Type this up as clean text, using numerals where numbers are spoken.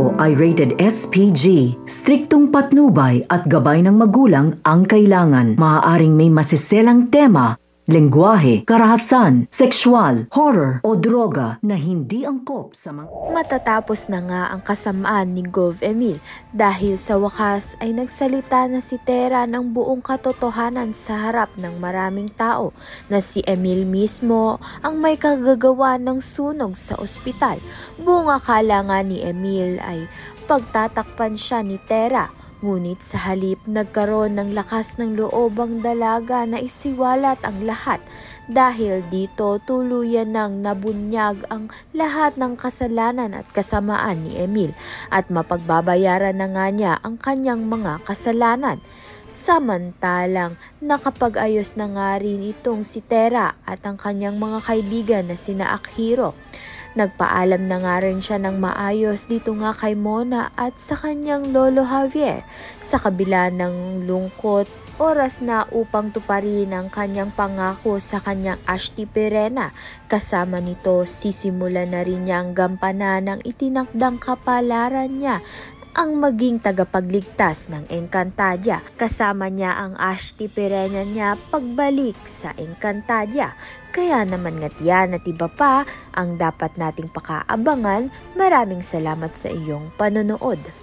ito ay rated SPG. Striktong patnubay at gabay ng magulang ang kailangan. Maaaring may masiselang tema, lengguwahe, karahasan, sexual, horror o droga na hindi angkop sa mga... Matatapos na nga ang kasamaan ni Gov. Emil dahil sa wakas ay nagsalita na si Tera ng buong katotohanan sa harap ng maraming tao na si Emil mismo ang may kagagawa ng sunog sa ospital. Buong akala nga ni Emil ay pagtatakpan siya ni Tera. Ngunit sa halip nagkaroon ng lakas ng loob ang dalaga na isiwalat ang lahat. Dahil dito tuluyan nang nabunyag ang lahat ng kasalanan at kasamaan ni Emil at mapagbabayaran na nga niya ang kanyang mga kasalanan. Samantalang nakapag-ayos na nga rin itong si Tera at ang kanyang mga kaibigan na sina Akihiro. Nagpaalam na nga rin siya ng maayos dito nga kay Mona at sa kanyang lolo Javier. Sa kabila ng lungkot, oras na upang tuparin ang kanyang pangako sa kanyang Ashti Perena. Kasama nito, sisimulan na rin niya ang gampanan ng itinakdang kapalaran niya ang maging tagapagligtas ng Encantadia. Kasama niya ang Ashti Perena niya pagbalik sa Encantadia. Kaya naman nga tiyan at iba pa ang dapat nating pakaabangan. Maraming salamat sa iyong panonood.